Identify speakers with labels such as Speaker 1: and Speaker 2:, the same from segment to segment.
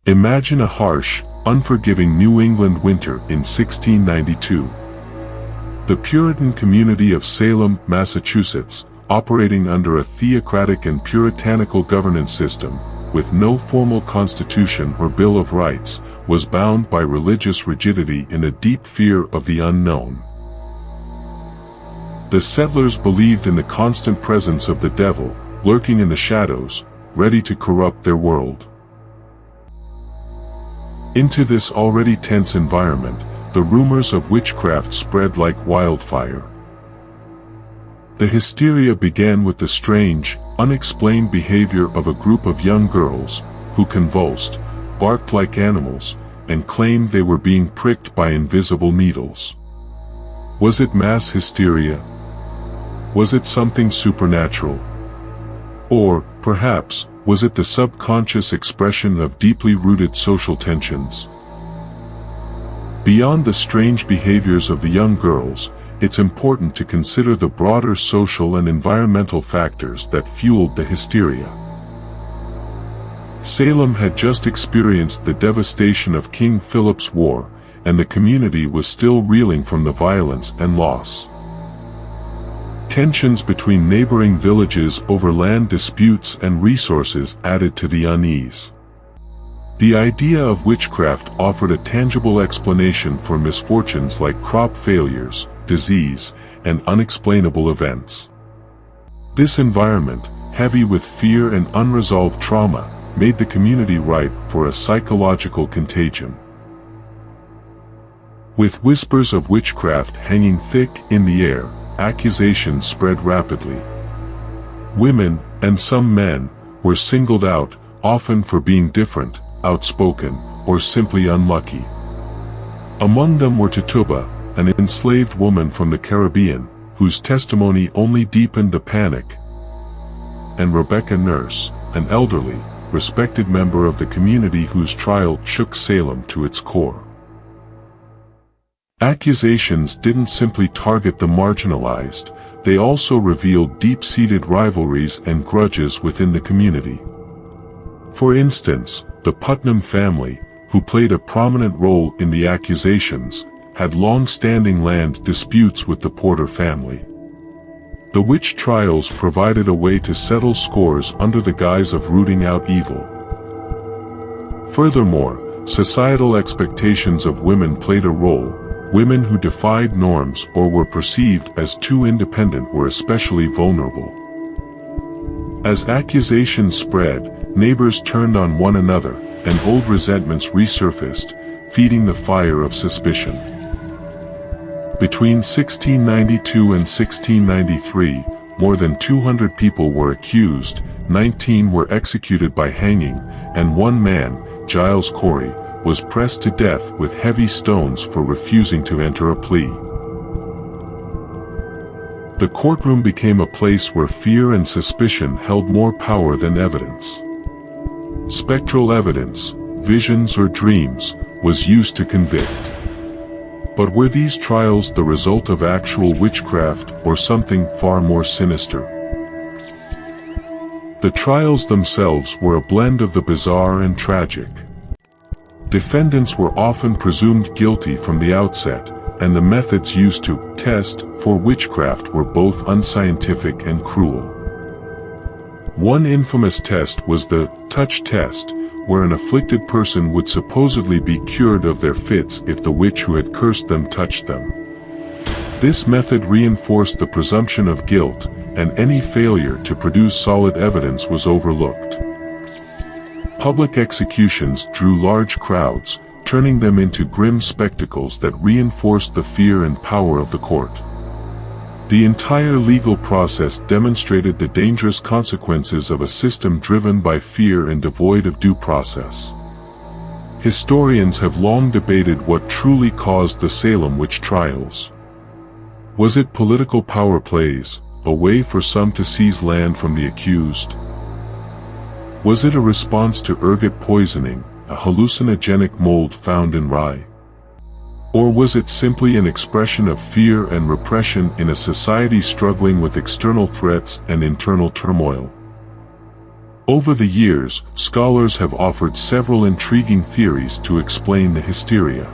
Speaker 1: Imagine a harsh, unforgiving New England winter in 1692. The Puritan community of Salem, Massachusetts, operating under a theocratic and puritanical governance system, with no formal constitution or Bill of Rights, was bound by religious rigidity in a deep fear of the unknown. The settlers believed in the constant presence of the devil, lurking in the shadows, ready to corrupt their world. Into this already tense environment, the rumors of witchcraft spread like wildfire. The hysteria began with the strange, unexplained behavior of a group of young girls, who convulsed, barked like animals, and claimed they were being pricked by invisible needles. Was it mass hysteria? Was it something supernatural? Or, perhaps, was it the subconscious expression of deeply rooted social tensions? Beyond the strange behaviors of the young girls, it's important to consider the broader social and environmental factors that fueled the hysteria. Salem had just experienced the devastation of King Philip's War, and the community was still reeling from the violence and loss. Tensions between neighboring villages over land disputes and resources added to the unease. The idea of witchcraft offered a tangible explanation for misfortunes like crop failures, disease, and unexplainable events. This environment, heavy with fear and unresolved trauma, made the community ripe for a psychological contagion. With whispers of witchcraft hanging thick in the air, accusations spread rapidly. Women, and some men, were singled out, often for being different, outspoken, or simply unlucky. Among them were Tituba, an enslaved woman from the Caribbean, whose testimony only deepened the panic, and Rebecca Nurse, an elderly, respected member of the community whose trial shook Salem to its core. Accusations didn't simply target the marginalized, they also revealed deep-seated rivalries and grudges within the community. For instance, the Putnam family, who played a prominent role in the accusations, had long-standing land disputes with the Porter family. The witch trials provided a way to settle scores under the guise of rooting out evil. Furthermore, societal expectations of women played a role. Women who defied norms or were perceived as too independent were especially vulnerable. As accusations spread, neighbors turned on one another, and old resentments resurfaced, feeding the fire of suspicion. Between 1692 and 1693, more than 200 people were accused, 19 were executed by hanging, and one man, Giles Corey, was pressed to death with heavy stones for refusing to enter a plea. The courtroom became a place where fear and suspicion held more power than evidence. Spectral evidence, visions or dreams, was used to convict. But were these trials the result of actual witchcraft or something far more sinister? The trials themselves were a blend of the bizarre and tragic. Defendants were often presumed guilty from the outset, and the methods used to test for witchcraft were both unscientific and cruel. One infamous test was the touch test, where an afflicted person would supposedly be cured of their fits if the witch who had cursed them touched them. This method reinforced the presumption of guilt, and any failure to produce solid evidence was overlooked. Public executions drew large crowds, turning them into grim spectacles that reinforced the fear and power of the court. The entire legal process demonstrated the dangerous consequences of a system driven by fear and devoid of due process. Historians have long debated what truly caused the Salem witch trials. Was it political power plays, a way for some to seize land from the accused? Was it a response to ergot poisoning, a hallucinogenic mold found in rye? Or was it simply an expression of fear and repression in a society struggling with external threats and internal turmoil? Over the years, scholars have offered several intriguing theories to explain the hysteria.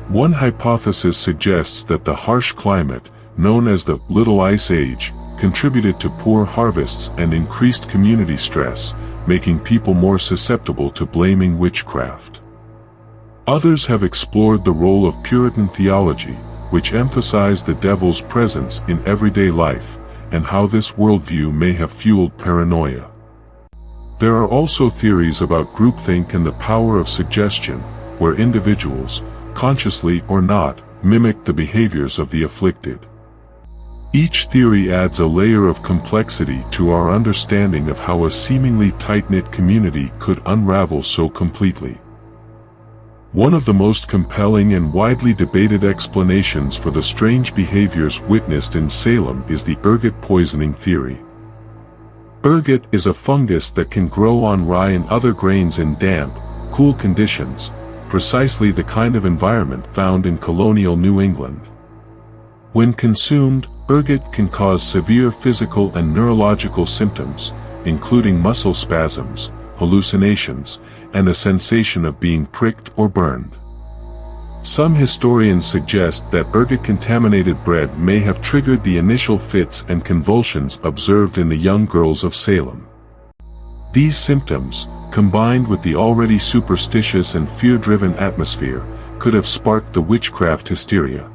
Speaker 1: One hypothesis suggests that the harsh climate, known as the Little Ice Age, contributed to poor harvests and increased community stress, making people more susceptible to blaming witchcraft. Others have explored the role of Puritan theology, which emphasized the devil's presence in everyday life, and how this worldview may have fueled paranoia. There are also theories about groupthink and the power of suggestion, where individuals, consciously or not, mimic the behaviors of the afflicted. Each theory adds a layer of complexity to our understanding of how a seemingly tight-knit community could unravel so completely. One of the most compelling and widely debated explanations for the strange behaviors witnessed in Salem is the ergot poisoning theory. Ergot is a fungus that can grow on rye and other grains in damp, cool conditions, precisely the kind of environment found in colonial New England. When consumed, ergot can cause severe physical and neurological symptoms, including muscle spasms, hallucinations, and a sensation of being pricked or burned. Some historians suggest that ergot-contaminated bread may have triggered the initial fits and convulsions observed in the young girls of Salem. These symptoms, combined with the already superstitious and fear-driven atmosphere, could have sparked the witchcraft hysteria.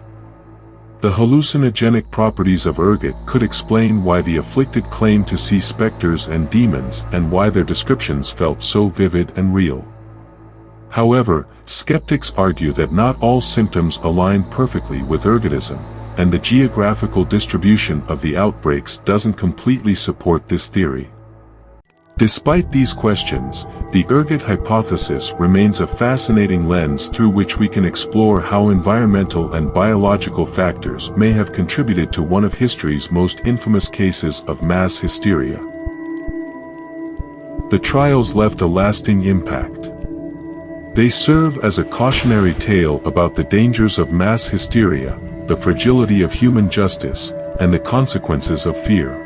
Speaker 1: The hallucinogenic properties of ergot could explain why the afflicted claimed to see specters and demons and why their descriptions felt so vivid and real. However, skeptics argue that not all symptoms align perfectly with ergotism, and the geographical distribution of the outbreaks doesn't completely support this theory. Despite these questions, the ergot hypothesis remains a fascinating lens through which we can explore how environmental and biological factors may have contributed to one of history's most infamous cases of mass hysteria. The trials left a lasting impact. They serve as a cautionary tale about the dangers of mass hysteria, the fragility of human justice, and the consequences of fear.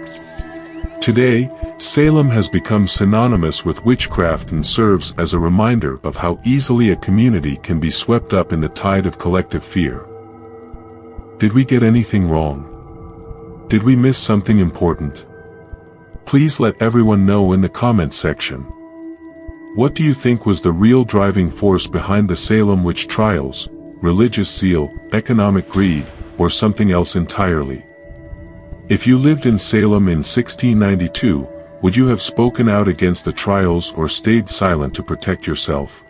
Speaker 1: Today, Salem has become synonymous with witchcraft and serves as a reminder of how easily a community can be swept up in the tide of collective fear. Did we get anything wrong? Did we miss something important? Please let everyone know in the comments section. What do you think was the real driving force behind the Salem witch trials? Religious zeal, economic greed, or something else entirely? If you lived in Salem in 1692, would you have spoken out against the trials or stayed silent to protect yourself?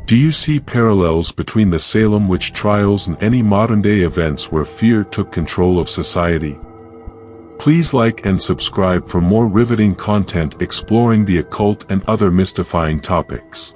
Speaker 1: Do you see parallels between the Salem witch trials and any modern-day events where fear took control of society? Please like and subscribe for more riveting content exploring the occult and other mystifying topics.